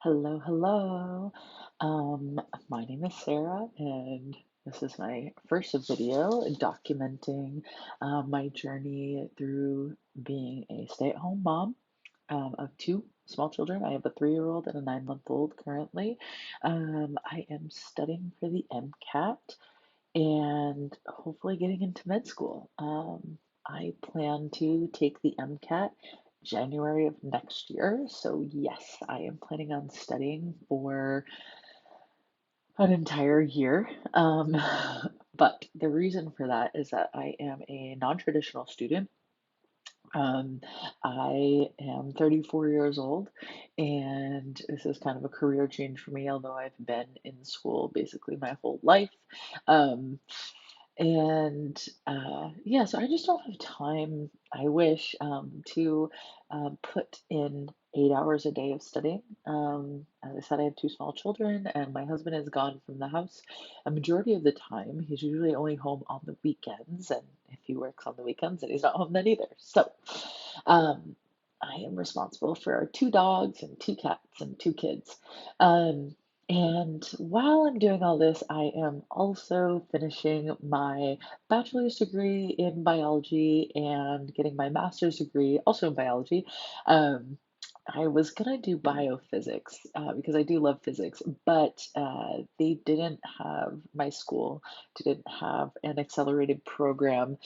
Hello, hello. Um, my name is Sarah, and this is my first video documenting my journey through being a stay-at-home mom of two small children. I have a 3-year-old and a 9-month-old currently. I am studying for the MCAT and hopefully getting into med school. I plan to take the MCAT January of next year. So, yes, I am planning on studying for an entire year. But the reason for that is that I am a non-traditional student. um, I am 34 years old, and this is kind of a career change for me, although I've been in school basically my whole life. Um, and yeah, so I just don't have time, I wish, to put in 8 hours a day of studying. As I said, I have two small children, and my husband is gone from the house a majority of the time. He's usually only home on the weekends, and if he works on the weekends, then he's not home then either. So um, I am responsible for our two dogs and two cats and two kids. Um, and while I'm doing all this, I am also finishing my bachelor's degree in biology and getting my master's degree also in biology. Um, I was gonna do biophysics because I do love physics, but they didn't have, my school didn't have an accelerated program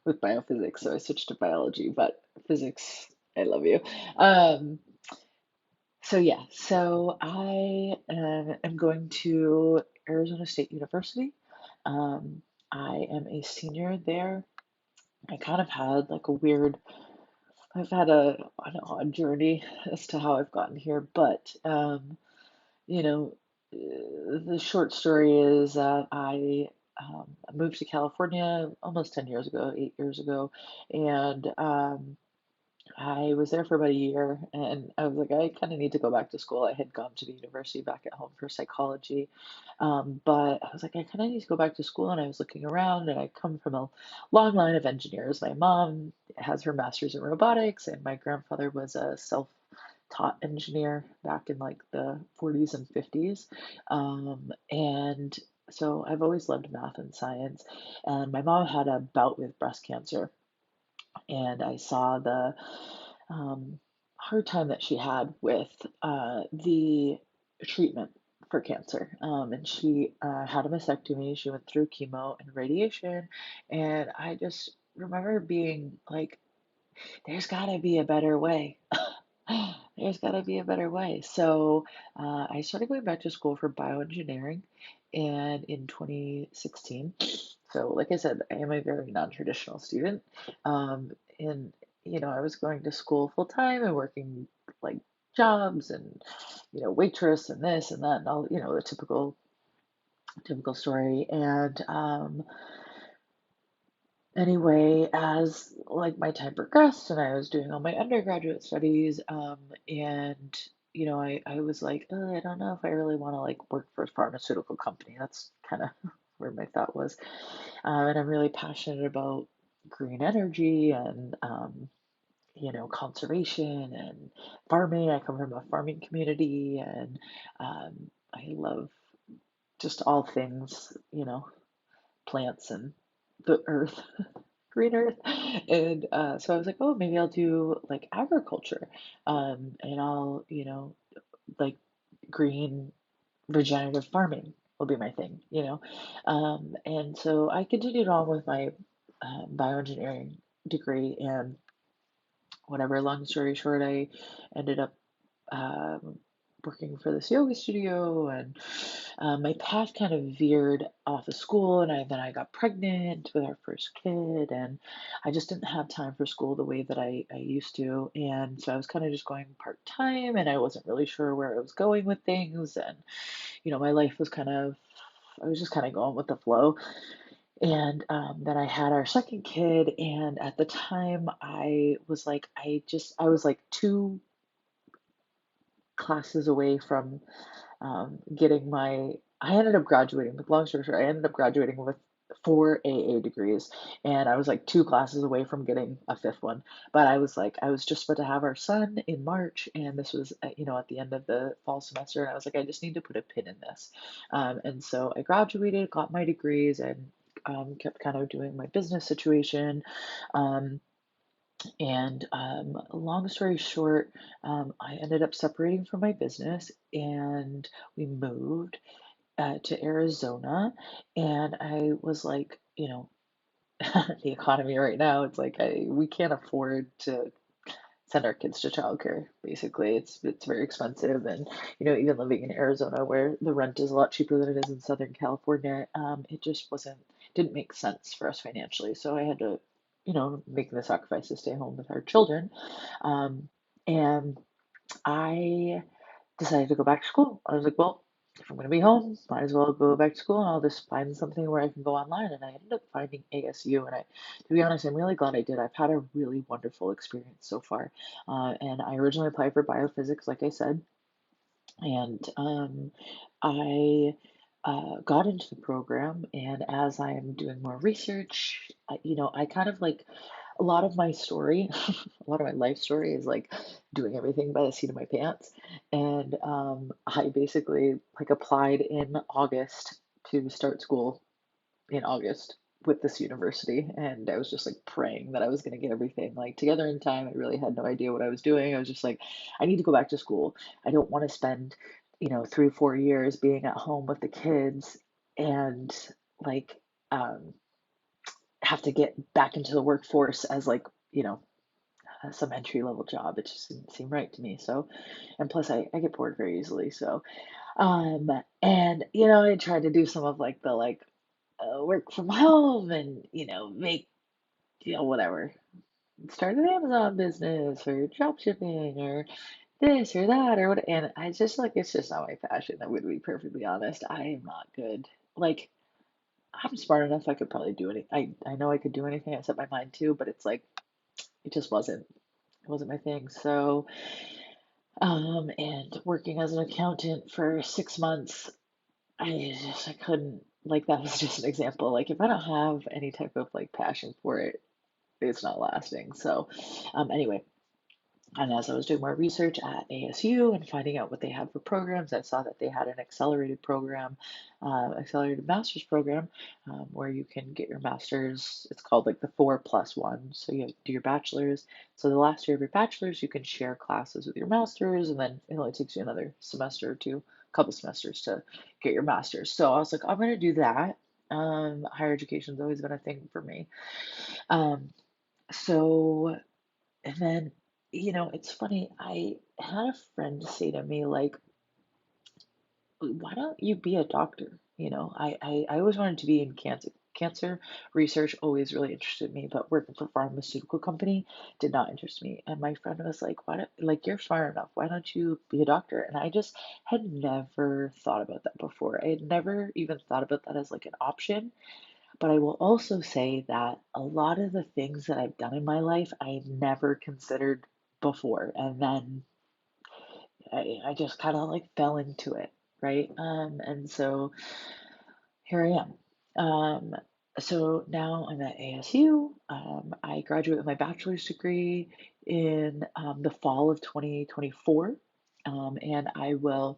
with biophysics, so I switched to biology, but physics, I love you. Um, so yeah, so I am going to Arizona State University. Um, I am a senior there. I kind of had like a weird, I've had an odd journey as to how I've gotten here, but you know, the short story is that I moved to California almost 10 years ago, 8 years ago, and I was there for about a year, and I was like, I kind of need to go back to school. I had gone to the university back at home for psychology, but I was like, I kind of need to go back to school. And I was looking around, and I come from a long line of engineers. My mom has her master's in robotics, and my grandfather was a self-taught engineer back in like the 40s and 50s. And so I've always loved math and science. And my mom had a bout with breast cancer, and I saw the hard time that she had with the treatment for cancer. And she had a mastectomy. She went through chemo and radiation, and I just remember being like, "There's got to be a better way." There's got to be a better way. So I started going back to school for bioengineering, and in 2016. So, like I said, I am a very non-traditional student. And I was going to school full time and working like jobs and waitress and this and that and all the typical story. And anyway, as like my time progressed and I was doing all my undergraduate studies, and I was like, I don't know if I really want to like work for a pharmaceutical company. That's kind of where my thought was. And I'm really passionate about green energy and conservation and farming. I come from a farming community, and I love just all things, plants and the earth. Green Earth. And so I was like, oh, maybe I'll do like agriculture. And I'll, like green regenerative farming will be my thing. And so I continued on with my bioengineering degree and whatever, long story short, I ended up um, working for this yoga studio, and my path kind of veered off of school, and then I got pregnant with our first kid, and I just didn't have time for school the way that I used to, and so I was kind of just going part time, and I wasn't really sure where I was going with things, and my life was I was just kind of going with the flow. And then I had our second kid, and at the time I was like, I was like 2 classes away from getting my, I ended up graduating, with long story short, I ended up graduating with 4 AA degrees, and I was like 2 classes away from getting a 5th one. But I was like, I was just about to have our son in March, and this was, at the end of the fall semester, and I was like, I just need to put a pin in this. And so I graduated, got my degrees, and kept kind of doing my business situation. Um, and long story short, I ended up separating from my business, and we moved to Arizona. And I was like, the economy right now, it's like we can't afford to send our kids to childcare. Basically, it's very expensive, and even living in Arizona, where the rent is a lot cheaper than it is in Southern California, it just didn't make sense for us financially. So I had to, make the sacrifice to stay home with our children, um, and I decided to go back to school. I was like, well, if I'm going to be home, might as well go back to school, and I'll just find something where I can go online. And I ended up finding ASU. And to be honest, I'm really glad I did. I've had a really wonderful experience so far. And I originally applied for biophysics, like I said, and I got into the program. And as I'm doing more research, I kind of like a lot of my story, a lot of my life story is like doing everything by the seat of my pants. And I basically like applied in August to start school in August with this university, and I was just like praying that I was going to get everything like together in time. I really had no idea what I was doing. I was just like, I need to go back to school. I don't want to spend, 3 or 4 years being at home with the kids and like um, have to get back into the workforce as like, some entry level job. It just didn't seem right to me. So, and plus I get bored very easily. So, and I tried to do some of like the work from home and make whatever, start an Amazon business or drop shipping or this or that or what. And I just like it's just not my passion. I would be perfectly honest. I am not good. Like I'm smart enough. I could probably do any. I know I could do anything I set my mind to, but it's like it just wasn't my thing. So and working as an accountant for 6 months, I couldn't, like, that was just an example. Like, if I don't have any type of like passion for it, it's not lasting. So, anyway, and as I was doing more research at ASU and finding out what they had for programs, I saw that they had an accelerated program, accelerated master's program, where you can get your master's. It's called like the 4+1. So you do your bachelor's. So the last year of your bachelor's, you can share classes with your master's, and then it only takes you another semester or two, couple semesters to get your master's. So I was like, I'm going to do that. Higher education's always been a thing for me. Um, so and then, it's funny, I had a friend say to me, like, why don't you be a doctor? I always wanted to be in cancer. Cancer research always really interested me, but working for a pharmaceutical company did not interest me. And my friend was like, why don't, like, you're smart enough. Why don't you be a doctor? And I just had never thought about that before. I had never even thought about that as like an option. But I will also say that a lot of the things that I've done in my life, I never considered before. And then I just kind of like fell into it, right? And so here I am. So now I'm at ASU. I graduated with my bachelor's degree in the fall of 2024. And I will,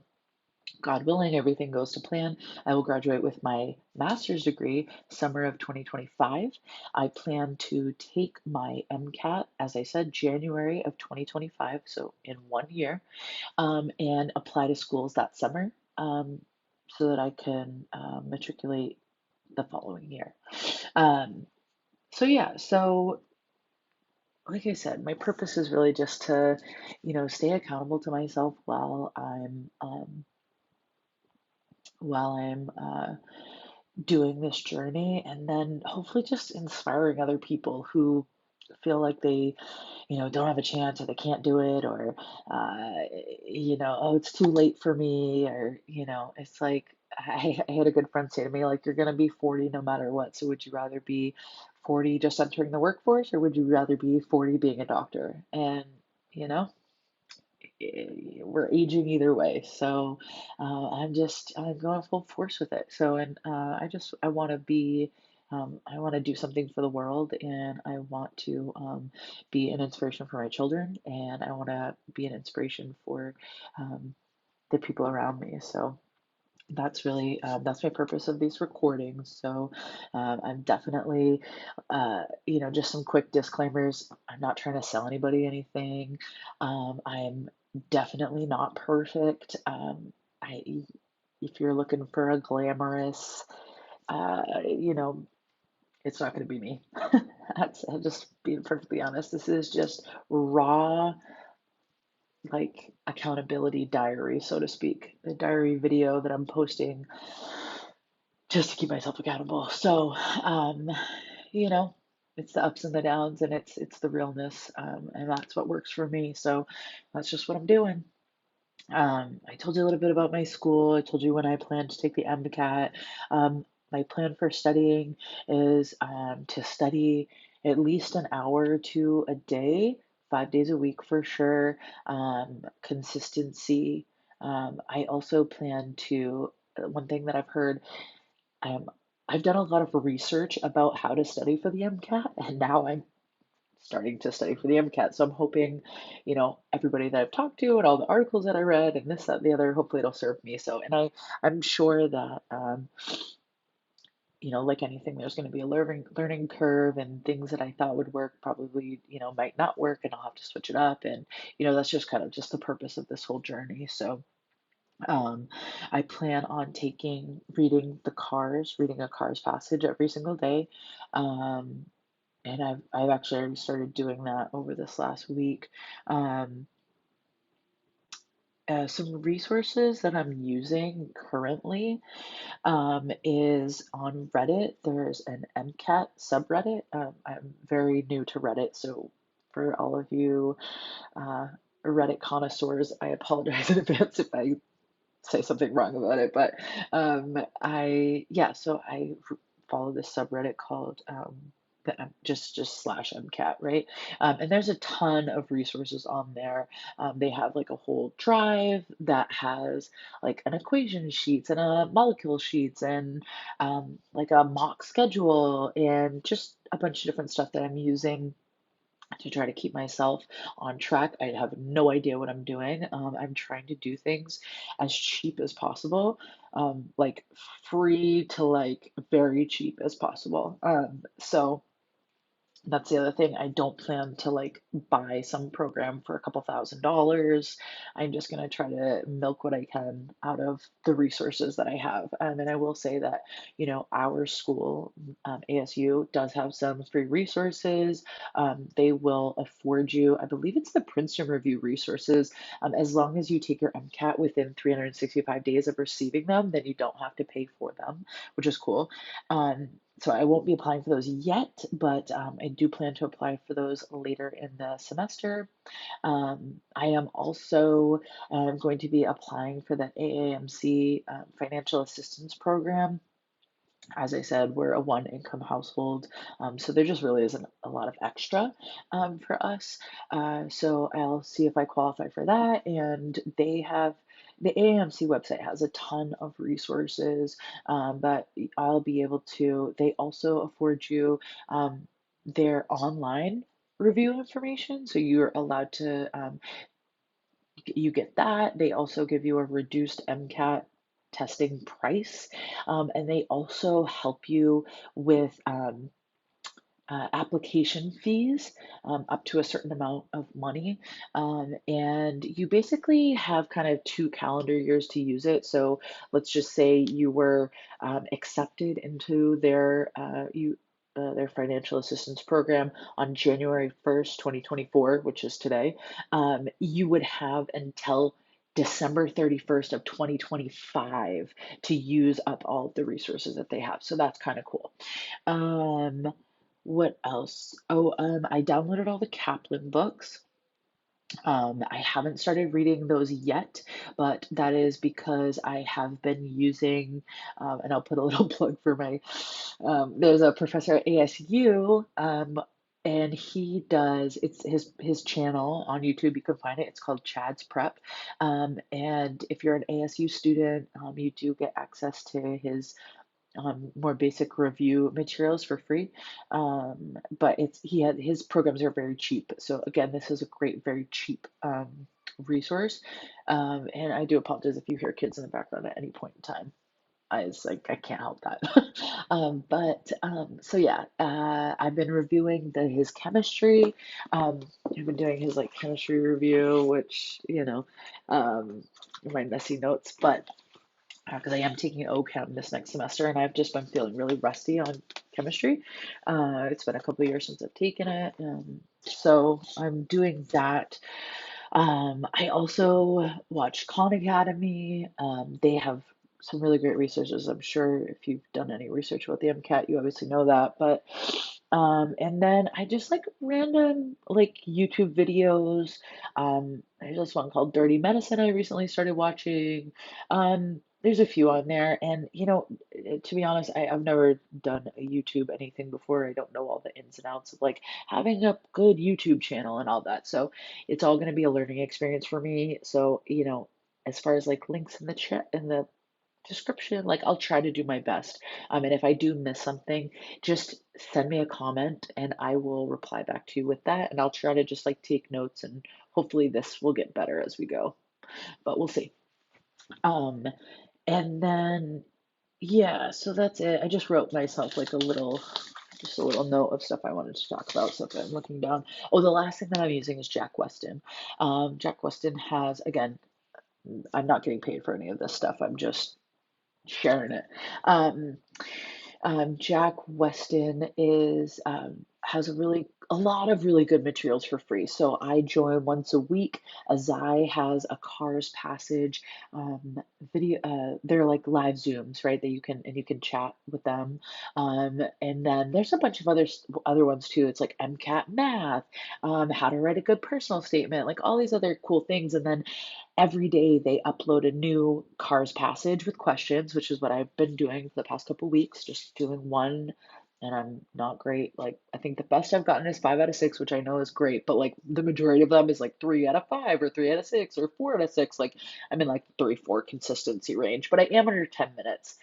God willing, everything goes to plan, I will graduate with my master's degree summer of 2025. I plan to take my MCAT, as I said, January of 2025, so in 1 year, and apply to schools that summer, so that I can matriculate the following year. Um, so yeah, so like I said, my purpose is really just to, stay accountable to myself while I'm doing this journey, and then hopefully just inspiring other people who feel like they, don't have a chance or they can't do it, or, oh, it's too late for me, or, it's like, I had a good friend say to me, like, you're going to be 40 no matter what. So would you rather be 40 just entering the workforce, or would you rather be 40 being a doctor? And, you know, we're aging either way. So I'm going full force with it. So, and I want to be I want to do something for the world, and I want to be an inspiration for my children, and I want to be an inspiration for um, the people around me. So that's really that's my purpose of these recordings. So I'm definitely, just some quick disclaimers. I'm not trying to sell anybody anything. I'm definitely not perfect. I If you're looking for a glamorous, uh, you know, it's not going to be me. I'm just being perfectly honest. This is just raw, like accountability diary, so to speak. The diary video that I'm posting just to keep myself accountable. So, you know, it's the ups and the downs, and it's the realness, and that's what works for me. So that's just what I'm doing. I told you a little bit about my school. I told you when I plan to take the MCAT. My plan for studying is to study at least an hour or two a day, 5 days a week for sure. Consistency. I also plan to, one thing that I've heard, um, I've done a lot of research about how to study for the MCAT, and now I'm starting to study for the MCAT. So I'm hoping, everybody that I've talked to and all the articles that I read and this, that, and the other, hopefully it'll serve me. So, and I'm sure that, like anything, there's going to be a learning curve, and things that I thought would work probably, might not work, and I'll have to switch it up. And, that's just kind of just the purpose of this whole journey. So, um, I plan on reading a Cars passage every single day. Um, and I've actually already started doing that over this last week. Um, some resources that I'm using currently is on Reddit. There's an MCAT subreddit. I'm very new to Reddit, so for all of you uh, Reddit connoisseurs, I apologize in advance if I say something wrong about it. But so I follow this subreddit called just slash MCAT, right? And there's a ton of resources on there. They have like a whole drive that has like an equation sheets and a molecule sheets and like a mock schedule and just a bunch of different stuff that I'm using to try to keep myself on track. I have no idea what I'm doing. I'm trying to do things as cheap as possible, like free to like very cheap as possible. So that's the other thing. I don't plan to like buy some program for a couple $1,000s. I'm just going to try to milk what I can out of the resources that I have. And I will say that, our school, ASU, does have some free resources. They will afford you, I believe it's the Princeton Review resources. As long as you take your MCAT within 365 days of receiving them, then you don't have to pay for them, which is cool. So I won't be applying for those yet, but I do plan to apply for those later in the semester. I am also going to be applying for the AAMC financial assistance program. As I said, we're a one income household, so there just really isn't a lot of extra for us. So I'll see if I qualify for that. And the AMC website has a ton of resources that I'll be able to. They also afford you their online review information, so you're allowed to you get that. They also give you a reduced MCAT testing price, and they also help you with application fees up to a certain amount of money. And you basically have kind of 2 calendar years to use it. So let's just say you were accepted into their financial assistance program on January 1st, 2024, which is today. You would have until December 31st of 2025 to use up all of the resources that they have. So that's kind of cool. Um, what else? Oh, I downloaded all the Kaplan books. I haven't started reading those yet, but that is because I have been using, and I'll put a little plug for there's a professor at ASU, and he does, it's his channel on YouTube, you can find it, it's called Chad's Prep. And if you're an ASU student, you do get access to his more basic review materials for free. But his programs are very cheap. So again, this is a great, very cheap resource. And I do apologize if you hear kids in the background at any point in time. I can't help that. So yeah, I've been reviewing his chemistry. I've been doing his like chemistry review, which, my messy notes, but because I am taking OChem this next semester, and I've just been feeling really rusty on chemistry. It's been a couple of years since I've taken it, so I'm doing that. I also watch Khan Academy. They have some really great resources. I'm sure if you've done any research about the MCAT, you obviously know that. But and then I just like random like YouTube videos. There's this one called Dirty Medicine I recently started watching. There's a few on there, and to be honest, I've never done a YouTube anything before. I don't know all the ins and outs of like having a good YouTube channel and all that. So it's all going to be a learning experience for me. So, as far as like links in the chat in the description, like I'll try to do my best. And if I do miss something, just send me a comment and I will reply back to you with that. And I'll try to just like take notes, and hopefully this will get better as we go, but we'll see. Um, and then yeah, so that's it. I just wrote myself like just a little note of stuff I wanted to talk about. So if I'm looking down, oh, the last thing that I'm using is Jack Weston. Jack Weston has, again, I'm not getting paid for any of this stuff. I'm just sharing it. Um, Jack Weston is has a lot of really good materials for free. So I join once a week. Azai has a Cars Passage video. They're like live Zooms, right? That you can chat with them. And then there's a bunch of other ones too. It's like MCAT Math, how to write a good personal statement, like all these other cool things. And then every day they upload a new Cars Passage with questions, which is what I've been doing for the past couple weeks, just doing one. And I'm not great. Like, I think the best I've gotten is 5 out of 6, which I know is great, but like the majority of them is like 3 out of 5 or 3 out of 6 or 4 out of 6. Like, I'm in like 3, 4 consistency range, but I am under 10 minutes.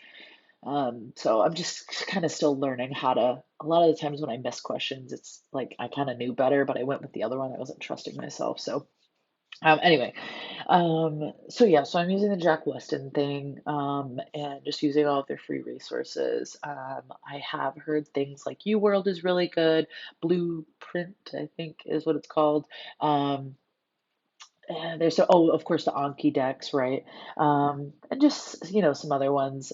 So I'm just kind of still learning a lot of the times when I miss questions, it's like I kind of knew better, but I went with the other one. I wasn't trusting myself. So anyway, so yeah, so I'm using the Jack Weston thing, and just using all of their free resources. I have heard things like UWorld is really good, Blueprint, I think is what it's called. Um, and of course, the Anki decks, right? And just, some other ones.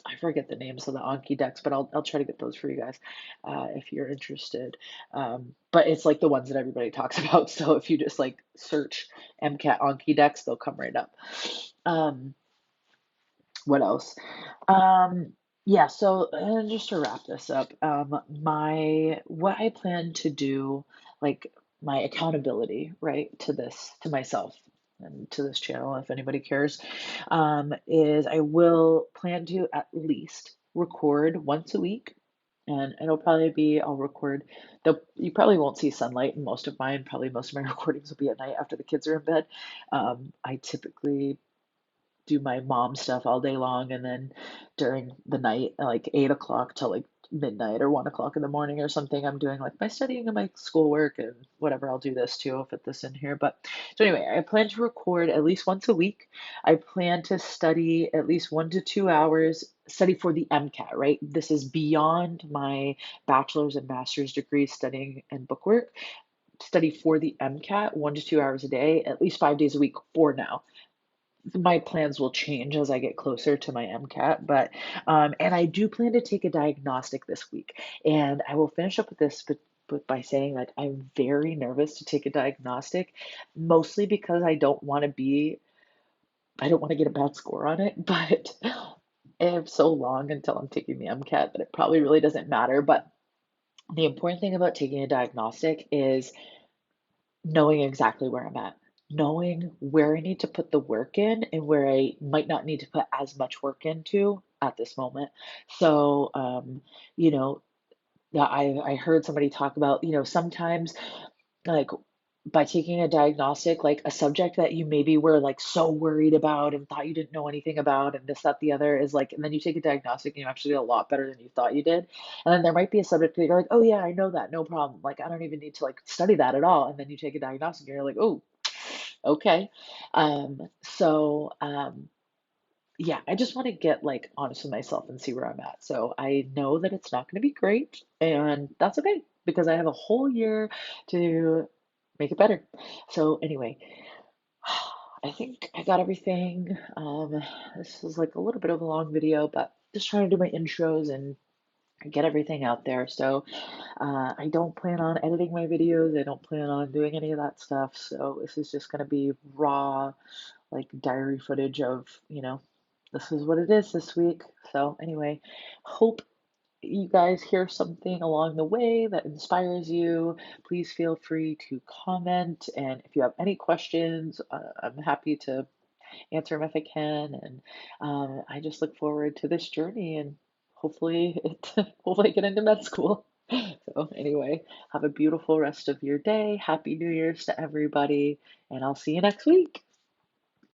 I forget the names of the Anki decks, but I'll try to get those for you guys if you're interested. But it's like the ones that everybody talks about. So if you just like search MCAT Anki decks, they'll come right up. Um, what else? Yeah, so just to wrap this up, my what I plan to do, like my accountability, right, to myself and to this channel, if anybody cares, is I will plan to at least record once a week, and I'll record. You probably won't see sunlight in most of mine. Probably most of my recordings will be at night after the kids are in bed. I typically do my mom stuff all day long, and then during the night, like 8 o'clock till like midnight or 1 o'clock in the morning or something, I'm doing like my studying and my schoolwork and whatever. I'll do this too. I'll fit this in here. But so anyway, I plan to record at least once a week. I plan to study at least 1 to 2 hours, study for the MCAT, right? This is beyond my bachelor's and master's degree studying and bookwork. Study for the MCAT 1 to 2 hours a day, at least 5 days a week for now. My plans will change as I get closer to my MCAT, but and I do plan to take a diagnostic this week, and I will finish up with this, but by saying that I'm very nervous to take a diagnostic, mostly because I don't want to get a bad score on it, but I have so long until I'm taking the MCAT that it probably really doesn't matter. But the important thing about taking a diagnostic is knowing exactly where I'm at, knowing where I need to put the work in and where I might not need to put as much work into at this moment. So, you know, I heard somebody talk about, sometimes like by taking a diagnostic, like a subject that you maybe were like so worried about and thought you didn't know anything about, and this, that, the other is like, and then you take a diagnostic and you actually do a lot better than you thought you did. And then there might be a subject that you're like, oh yeah, I know that, no problem. Like, I don't even need to like study that at all. And then you take a diagnostic and you're like, oh, okay. So, yeah, I just want to get like honest with myself and see where I'm at. So I know that it's not going to be great, and that's okay because I have a whole year to make it better. So anyway, I think I got everything. This is like a little bit of a long video, but just trying to do my intros and get everything out there. So I don't plan on editing my videos. I don't plan on doing any of that stuff. So this is just going to be raw, like diary footage of, this is what it is this week. So anyway, hope you guys hear something along the way that inspires you. Please feel free to comment. And if you have any questions, I'm happy to answer them if I can. And I just look forward to this journey and hopefully I get into med school. So anyway, have a beautiful rest of your day. Happy New Year's to everybody, and I'll see you next week.